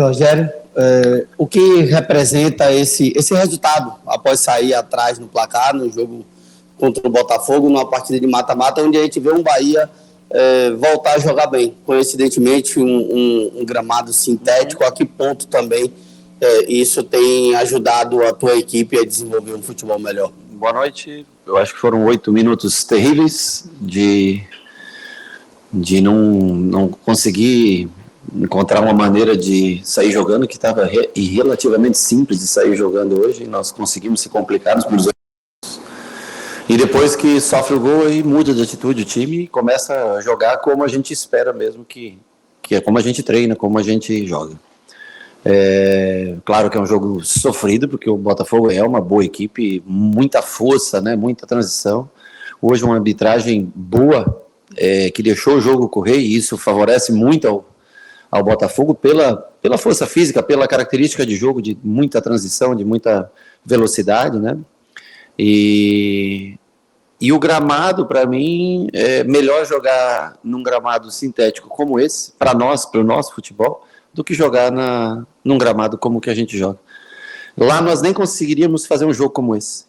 Rogério, o que representa esse resultado após sair atrás no placar, no jogo contra o Botafogo, numa partida de mata-mata, onde a gente vê um Bahia voltar a jogar bem, coincidentemente um gramado sintético, a que ponto também isso tem ajudado a tua equipe a desenvolver um futebol melhor? Boa noite, eu acho que foram 8 minutos terríveis de não conseguir encontrar uma maneira de sair jogando, que estava relativamente simples de sair jogando hoje, e nós conseguimos se complicar nos primeiros 8 minutos. E depois que sofre o gol, aí muda de atitude o time e começa a jogar como a gente espera mesmo, que é como a gente treina, como a gente joga. Claro que é um jogo sofrido, porque o Botafogo é uma boa equipe, muita força, né, muita transição. Hoje uma arbitragem boa, que deixou o jogo correr, e isso favorece muito ao Botafogo pela força física, pela característica de jogo de muita transição, de muita velocidade, né? E o gramado, para mim, é melhor jogar num gramado sintético como esse, para o nosso futebol, do que jogar num gramado como que a gente joga. Lá nós nem conseguiríamos fazer um jogo como esse,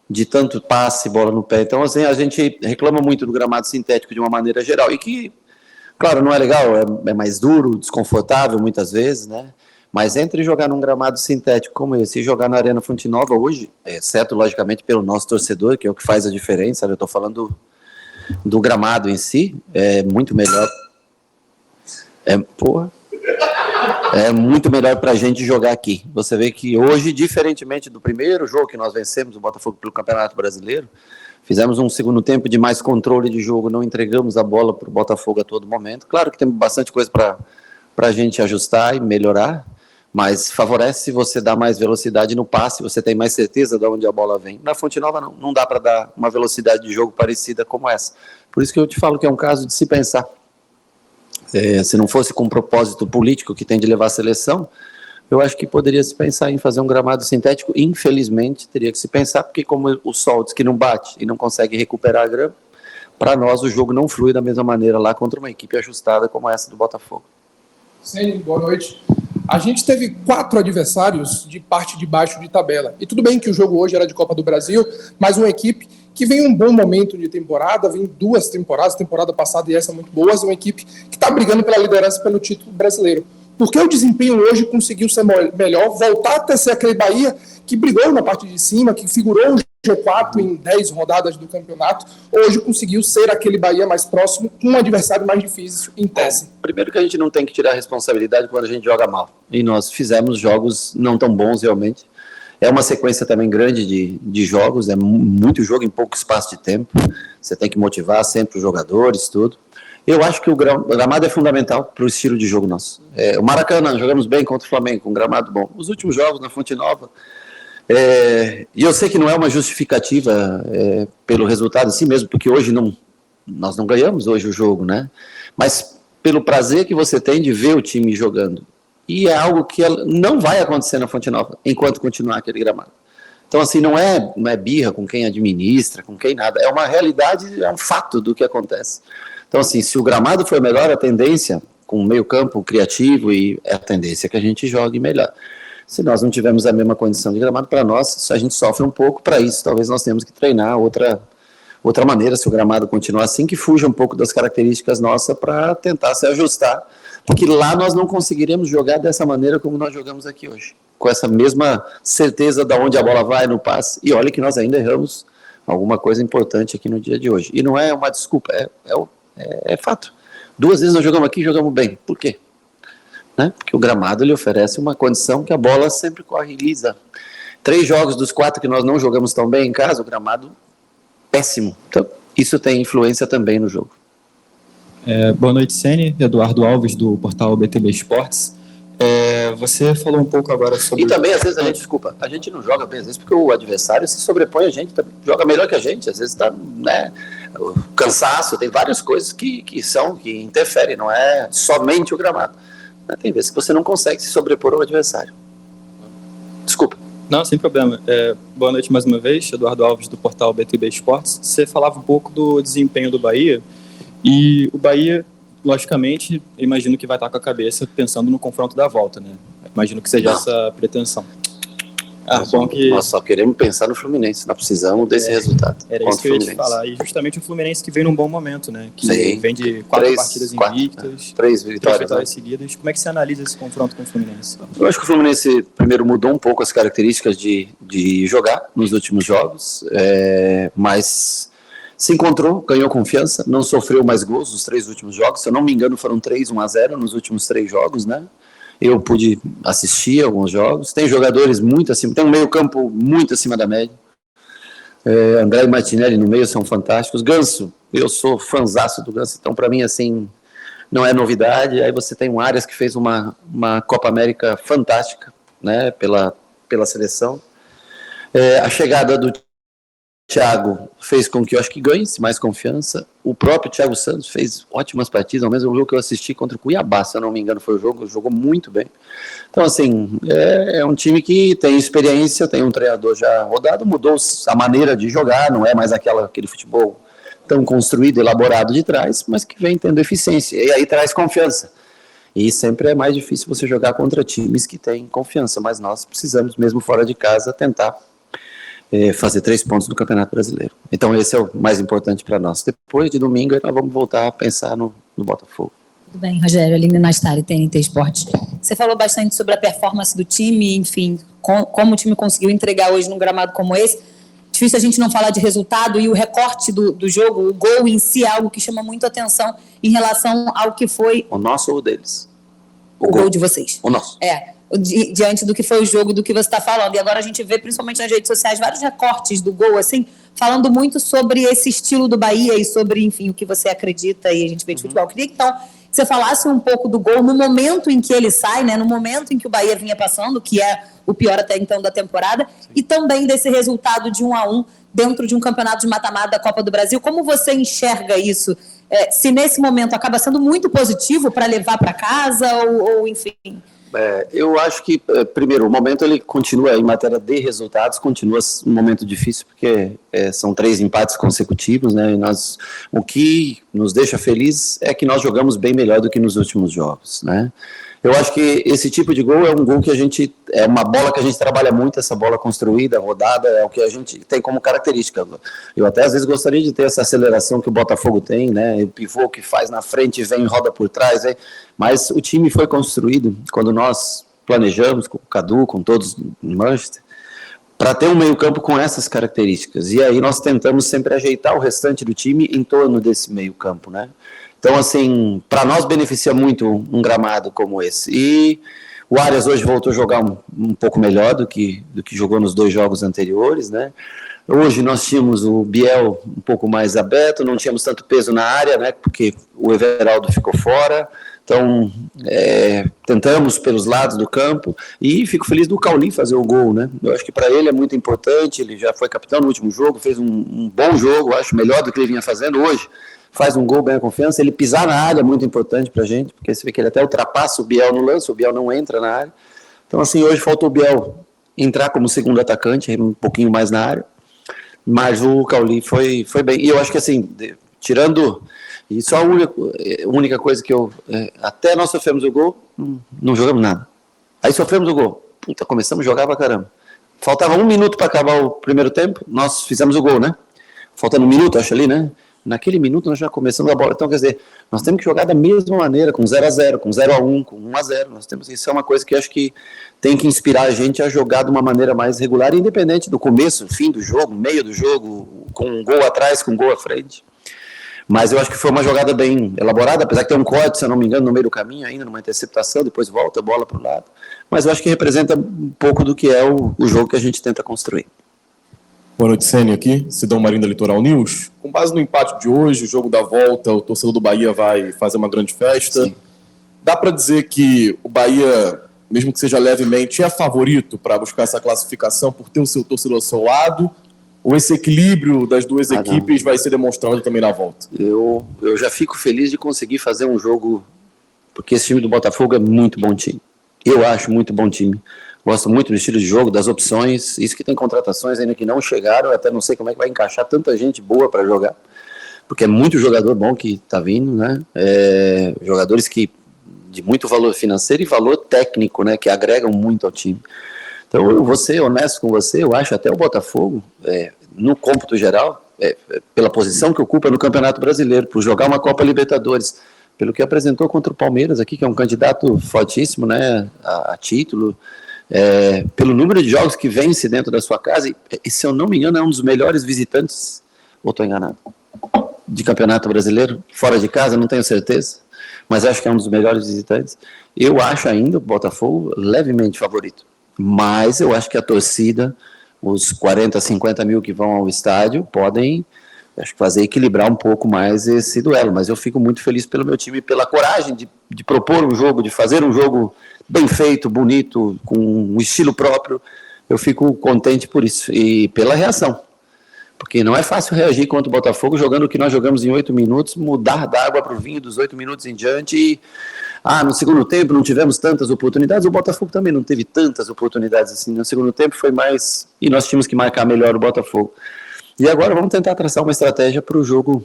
de tanto passe, bola no pé. Então, assim, a gente reclama muito do gramado sintético de uma maneira geral, e que, claro, não é legal, é mais duro, desconfortável muitas vezes, né? Mas entre jogar num gramado sintético como esse e jogar na Arena Fonte Nova hoje, exceto, logicamente, pelo nosso torcedor, que é o que faz a diferença, eu estou falando do gramado em si, é muito melhor. É muito melhor para a gente jogar aqui. Você vê que hoje, diferentemente do primeiro jogo que nós vencemos o Botafogo pelo Campeonato Brasileiro, fizemos um segundo tempo de mais controle de jogo, não entregamos a bola para o Botafogo a todo momento. Claro que tem bastante coisa para a gente ajustar e melhorar, mas favorece se você dá mais velocidade no passe, você tem mais certeza de onde a bola vem. Na Fonte Nova não dá para dar uma velocidade de jogo parecida como essa. Por isso que eu te falo que é um caso de se pensar. Se não fosse com um propósito político que tem de levar a seleção, eu acho que poderia se pensar em fazer um gramado sintético. Infelizmente, teria que se pensar, porque como o sol diz que não bate e não consegue recuperar a grama, para nós o jogo não flui da mesma maneira lá contra uma equipe ajustada como essa do Botafogo. Sim, boa noite. A gente teve 4 adversários de parte de baixo de tabela. E tudo bem que o jogo hoje era de Copa do Brasil, mas uma equipe que vem um bom momento de temporada, vem 2 temporadas, temporada passada e essa muito boas, uma equipe que está brigando pela liderança pelo título brasileiro. Porque o desempenho hoje conseguiu ser melhor, voltar a ser aquele Bahia que brigou na parte de cima, que figurou o G4 em 10 rodadas do campeonato, hoje conseguiu ser aquele Bahia mais próximo, com um adversário mais difícil em tese. Primeiro que a gente não tem que tirar a responsabilidade quando a gente joga mal. E nós fizemos jogos não tão bons realmente. É uma sequência também grande de jogos, é muito jogo em pouco espaço de tempo. Você tem que motivar sempre os jogadores, tudo. Eu acho que o gramado é fundamental para o estilo de jogo nosso. O Maracanã, jogamos bem contra o Flamengo, com um gramado bom. Os últimos jogos na Fonte Nova, e eu sei que não é uma justificativa pelo resultado assim mesmo, porque hoje nós não ganhamos hoje o jogo, né? Mas pelo prazer que você tem de ver o time jogando. E é algo que não vai acontecer na Fonte Nova, enquanto continuar aquele gramado. Então, assim, não é birra com quem administra, com quem nada. É uma realidade, é um fato do que acontece. Então, assim, se o gramado for melhor, a tendência, com o meio campo criativo, e a tendência é que a gente jogue melhor. Se nós não tivermos a mesma condição de gramado, para nós, a gente sofre um pouco para isso. Talvez nós tenhamos que treinar outra maneira, se o gramado continuar assim, que fuja um pouco das características nossas para tentar se ajustar, porque lá nós não conseguiremos jogar dessa maneira como nós jogamos aqui hoje, com essa mesma certeza de onde a bola vai no passe, e olha que nós ainda erramos alguma coisa importante aqui no dia de hoje, e não é uma desculpa, é fato. 2 vezes nós jogamos aqui e jogamos bem, por quê? Né? Porque o gramado ele oferece uma condição que a bola sempre corre lisa. 3 jogos dos 4 que nós não jogamos tão bem em casa, o gramado péssimo, então isso tem influência também no jogo. Boa noite, Sene. Eduardo Alves, do portal BTB Esportes. Você falou um pouco agora sobre... E também, às vezes, a gente não joga bem, às vezes, porque o adversário se sobrepõe a gente, joga melhor que a gente, às vezes está, né, o cansaço, tem várias coisas que interferem, não é somente o gramado. Tem vezes que você não consegue se sobrepor ao adversário. Desculpa. Não, sem problema. Boa noite mais uma vez, Eduardo Alves, do portal BTB Esportes. Você falava um pouco do desempenho do Bahia, e o Bahia logicamente, eu imagino que vai estar com a cabeça pensando no confronto da volta, né? Imagino que seja essa a pretensão. Bom que... Nós só queremos pensar no Fluminense, nós precisamos desse resultado. Era isso que eu ia te falar, e justamente o Fluminense que vem num bom momento, né? Que vem de 4 partidas invictas, 3 vitórias seguidas. Como é que você analisa esse confronto com o Fluminense? Eu acho que o Fluminense, primeiro, mudou um pouco as características de jogar nos últimos jogos, mas se encontrou, ganhou confiança, não sofreu mais gols nos 3 últimos jogos, se eu não me engano foram 3-1-0 nos últimos 3 jogos, né? Eu pude assistir alguns jogos, tem jogadores muito acima, tem um meio campo muito acima da média, André e Martinelli no meio são fantásticos, Ganso, eu sou fãzaço do Ganso, então para mim assim, não é novidade. Aí você tem o Arias que fez uma Copa América fantástica, né, pela seleção, a chegada do Thiago fez com que eu acho que ganhe-se mais confiança. O próprio Thiago Santos fez ótimas partidas, ao mesmo jogo que eu assisti contra o Cuiabá, se eu não me engano foi o jogo, jogou muito bem. Então assim, é um time que tem experiência, tem um treinador já rodado, mudou a maneira de jogar, não é mais aquele futebol tão construído, elaborado de trás, mas que vem tendo eficiência, e aí traz confiança. E sempre é mais difícil você jogar contra times que têm confiança, mas nós precisamos, mesmo fora de casa, tentar fazer 3 pontos no Campeonato Brasileiro. Então esse é o mais importante para nós. Depois de domingo, nós vamos voltar a pensar no Botafogo. Tudo bem, Rogério, Aline Nastari, TNT Esportes. Você falou bastante sobre a performance do time, enfim, como o time conseguiu entregar hoje num gramado como esse. Difícil a gente não falar de resultado, e o recorte do jogo, o gol em si é algo que chama muito atenção em relação ao que foi... O nosso ou o deles? O gol de vocês. O nosso. Diante do que foi o jogo, do que você está falando. E agora a gente vê, principalmente nas redes sociais, vários recortes do gol, assim, falando muito sobre esse estilo do Bahia e sobre, enfim, o que você acredita, e a gente vê de futebol. Eu queria que, então, você falasse um pouco do gol no momento em que ele sai, né, no momento em que o Bahia vinha passando, que é o pior até então da temporada, e também desse resultado de 1-1 dentro de um campeonato de mata-mata da Copa do Brasil. Como você enxerga isso? Se nesse momento acaba sendo muito positivo para levar para casa ou enfim... Eu acho que, primeiro, o momento ele continua, em matéria de resultados, continua um momento difícil, porque são 3 empates consecutivos, né, e o que nos deixa feliz é que nós jogamos bem melhor do que nos últimos jogos, né. Eu acho que esse tipo de gol é um gol que é uma bola que a gente trabalha muito, essa bola construída, rodada, é o que a gente tem como característica. Eu até às vezes gostaria de ter essa aceleração que o Botafogo tem, né, o pivô que faz na frente, vem e roda por trás, mas o time foi construído, quando nós planejamos, com o Cadu, com todos em Manchester, para ter um meio campo com essas características, e aí nós tentamos sempre ajeitar o restante do time em torno desse meio campo, né. Então, assim, para nós beneficia muito um gramado como esse. E o Arias hoje voltou a jogar um pouco melhor do que jogou nos 2 jogos anteriores, né? Hoje nós tínhamos o Biel um pouco mais aberto, não tínhamos tanto peso na área, né? Porque o Everaldo ficou fora. Então, tentamos pelos lados do campo, e fico feliz do Cauli fazer o gol, né? Eu acho que para ele é muito importante, ele já foi capitão no último jogo, fez um bom jogo, acho melhor do que ele vinha fazendo hoje. Faz um gol, ganha confiança, ele pisar na área é muito importante pra gente, porque você vê que ele até ultrapassa o Biel no lance, o Biel não entra na área. Então, assim, hoje faltou o Biel entrar como segundo atacante, um pouquinho mais na área, mas o Cauli foi bem. E eu acho que, assim, tirando... E só a única coisa que até nós sofremos o gol, não jogamos nada. Aí sofremos o gol. Puta, começamos a jogar pra caramba. Faltava 1 minuto para acabar o primeiro tempo, nós fizemos o gol, né? Faltando 1 minuto, acho ali, né? Naquele minuto nós já começamos a bola. Então, quer dizer, nós temos que jogar da mesma maneira, com 0-0, com 0-1, com 1-0. Nós temos, isso é uma coisa que acho que tem que inspirar a gente a jogar de uma maneira mais regular, independente do começo, fim do jogo, meio do jogo, com um gol atrás, com um gol à frente. Mas eu acho que foi uma jogada bem elaborada, apesar de ter um corte, se eu não me engano, no meio do caminho ainda, numa interceptação, depois volta a bola para o lado. Mas eu acho que representa um pouco do que é o jogo que a gente tenta construir. Boa noite, Sene, aqui, Sidão Marinho da Litoral News. Com base no empate de hoje, o jogo da volta, o torcedor do Bahia vai fazer uma grande festa. Sim. Dá para dizer que o Bahia, mesmo que seja levemente, é favorito para buscar essa classificação por ter o seu torcedor ao seu lado? Ou esse equilíbrio das duas equipes vai ser demonstrado também na volta? Eu já fico feliz de conseguir fazer um jogo, porque esse time do Botafogo é muito bom time. Eu acho muito bom time. Gosto muito do estilo de jogo, das opções. Isso que tem contratações ainda que não chegaram, eu até não sei como é que vai encaixar tanta gente boa para jogar. porque é muito jogador bom que está vindo, né? Jogadores de muito valor financeiro e valor técnico, né? Que agregam muito ao time. Então, eu vou ser honesto com você, eu acho até o Botafogo, no cômputo geral, pela posição que ocupa no Campeonato Brasileiro, por jogar uma Copa Libertadores, pelo que apresentou contra o Palmeiras aqui, que é um candidato fortíssimo, né, a título, pelo número de jogos que vence dentro da sua casa, e se eu não me engano é um dos melhores visitantes, ou estou enganado, de Campeonato Brasileiro, fora de casa, não tenho certeza, mas acho que é um dos melhores visitantes. Eu acho ainda o Botafogo levemente favorito, mas eu acho que a torcida, os 40, 50 mil que vão ao estádio, podem, acho que fazer equilibrar um pouco mais esse duelo, mas eu fico muito feliz pelo meu time, pela coragem de propor um jogo, de fazer um jogo bem feito, bonito, com um estilo próprio. Eu fico contente por isso, e pela reação, porque não é fácil reagir contra o Botafogo jogando o que nós jogamos em 8 minutos, mudar da água para o vinho dos 8 minutos em diante, e no segundo tempo não tivemos tantas oportunidades, o Botafogo também não teve tantas oportunidades assim, no segundo tempo foi mais, e nós tínhamos que marcar melhor o Botafogo. E agora vamos tentar traçar uma estratégia para o jogo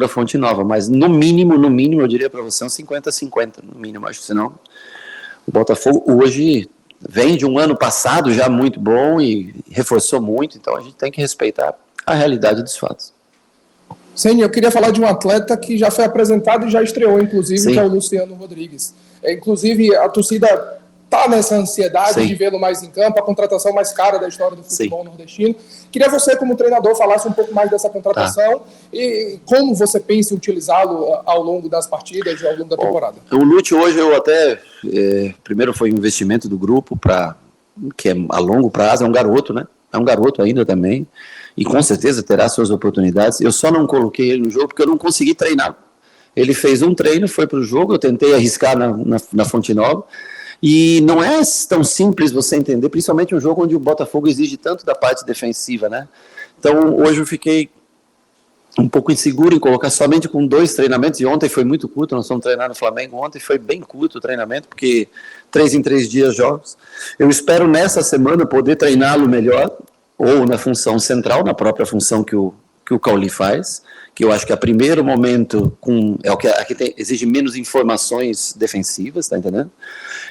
da Fonte Nova, mas no mínimo, eu diria para você, um 50-50, no mínimo, acho que senão o Botafogo hoje vem de um ano passado já muito bom e reforçou muito, então a gente tem que respeitar a realidade dos fatos. Ceni, eu queria falar de um atleta que já foi apresentado e já estreou, inclusive, Sim. que é o Luciano Rodrigues. Inclusive, a torcida está nessa ansiedade Sim. de vê-lo mais em campo, a contratação mais cara da história do futebol Sim. nordestino. Queria você, como treinador, falasse um pouco mais dessa contratação e como você pensa em utilizá-lo ao longo das partidas e ao longo da temporada. O Lúcio hoje eu até, primeiro foi um investimento do grupo, que é a longo prazo, é um garoto, né? É um garoto ainda também, e com certeza terá suas oportunidades. Eu só não coloquei ele no jogo porque eu não consegui treinar. Ele fez um treino, foi para o jogo, eu tentei arriscar na Fonte Nova, e não é tão simples você entender, principalmente um jogo onde o Botafogo exige tanto da parte defensiva, né? Então, hoje eu fiquei um pouco inseguro em colocar somente com 2 treinamentos, e ontem foi muito curto, nós fomos treinar no Flamengo, ontem foi bem curto o treinamento, porque 3 em 3 dias jogos. Eu espero nessa semana poder treiná-lo melhor, ou na função central, na própria função que o Cauli faz, que eu acho que a primeiro momento é o que aqui exige menos informações defensivas, tá entendendo?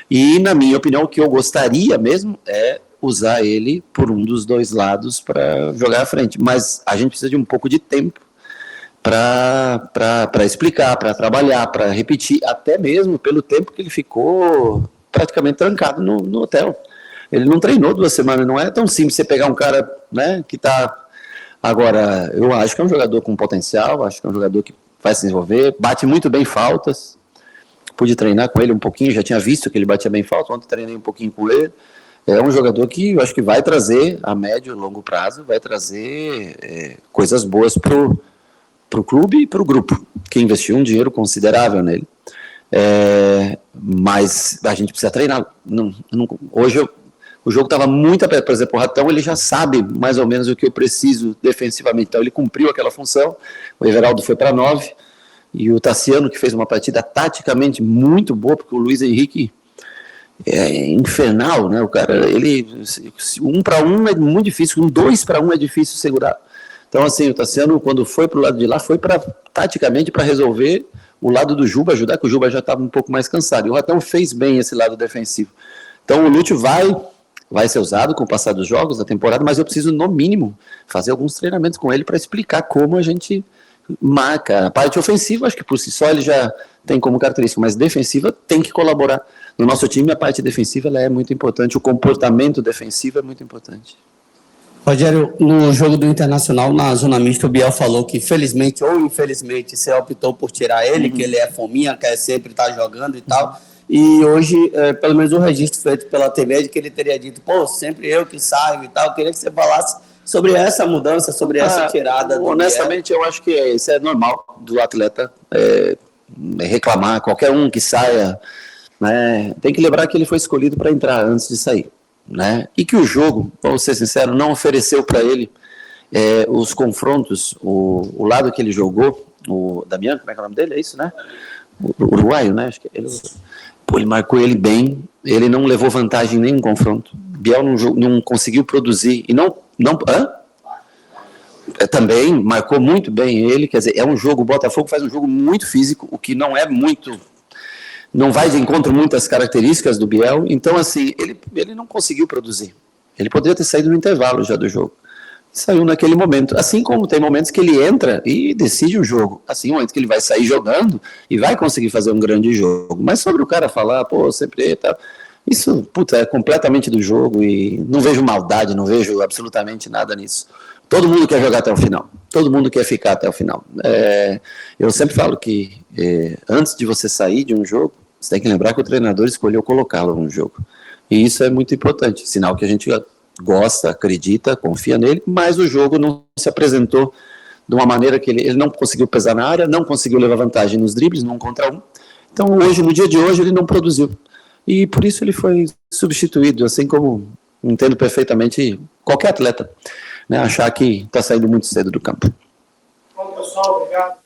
E, na minha opinião, o que eu gostaria mesmo é usar ele por um dos 2 lados para jogar à frente. Mas a gente precisa de um pouco de tempo para explicar, para trabalhar, para repetir, até mesmo pelo tempo que ele ficou praticamente trancado no hotel. Ele não treinou 2 semanas, não é tão simples você pegar um cara, né, que está... Agora, eu acho que é um jogador com potencial, acho que é um jogador que vai se desenvolver, bate muito bem faltas, pude treinar com ele um pouquinho, já tinha visto que ele batia bem falta, ontem treinei um pouquinho com ele. É um jogador que eu acho que vai trazer, a médio e longo prazo, vai trazer coisas boas para o clube e para o grupo, que investiu um dinheiro considerável nele. Mas a gente precisa treinar. Hoje o jogo estava muito aperto, por exemplo, o Ratão, ele já sabe mais ou menos o que eu preciso defensivamente, então ele cumpriu aquela função, o Everaldo foi para 9, e o Tassiano, que fez uma partida taticamente muito boa, porque o Luiz Henrique é infernal, né, o cara, ele, 1 para 1 é muito difícil, 2 para 1 é difícil segurar. Então, assim, o Tassiano, quando foi para o lado de lá, foi taticamente para resolver o lado do Juba, ajudar, que o Juba já estava um pouco mais cansado, e o Ratão fez bem esse lado defensivo. Então, o Lúcio vai ser usado com o passar dos jogos da temporada, mas eu preciso, no mínimo, fazer alguns treinamentos com ele para explicar como a gente marca. A parte ofensiva, acho que por si só ele já tem como característica, mas defensiva tem que colaborar. No nosso time, a parte defensiva ela é muito importante, o comportamento defensivo é muito importante. Rogério, no jogo do Internacional, na zona mista, o Biel falou que, felizmente ou infelizmente, você optou por tirar ele, que ele é fominha, quer sempre estar jogando e tal. E hoje, pelo menos o registro feito pela TV é de que ele teria dito, sempre eu que saio e tal. Eu queria que você falasse sobre essa mudança, sobre essa tirada. Honestamente, eu acho que isso é normal do atleta reclamar, qualquer um que saia, né? Tem que lembrar que ele foi escolhido para entrar antes de sair, né? E que o jogo, vamos ser sinceros, não ofereceu para ele os confrontos, o lado que ele jogou, o Damiano, como é que é o nome dele? É isso, né? O uruguaio, né? Acho que ele marcou ele bem, ele não levou vantagem em nenhum confronto. Biel não conseguiu produzir, e não também marcou muito bem ele, quer dizer, é um jogo, o Botafogo faz um jogo muito físico, o que não é muito, não vai de encontro muitas características do Biel, então assim, ele não conseguiu produzir, ele poderia ter saído no intervalo já do jogo, saiu naquele momento, assim como tem momentos que ele entra e decide o jogo, assim, momentos que ele vai sair jogando e vai conseguir fazer um grande jogo, mas sobre o cara falar, pô, sempre tá, isso, puta, é completamente do jogo e não vejo maldade, não vejo absolutamente nada nisso. Todo mundo quer jogar até o final, todo mundo quer ficar até o final. Eu sempre falo que antes de você sair de um jogo, você tem que lembrar que o treinador escolheu colocá-lo no jogo. E isso é muito importante, sinal que a gente gosta, acredita, confia nele, mas o jogo não se apresentou de uma maneira que ele não conseguiu pesar na área, não conseguiu levar vantagem nos dribles, no 1 contra 1. Então hoje, no dia de hoje, ele não produziu. E por isso ele foi substituído, assim como entendo perfeitamente qualquer atleta. Né, achar que está saindo muito cedo do campo. Bom, pessoal, obrigado.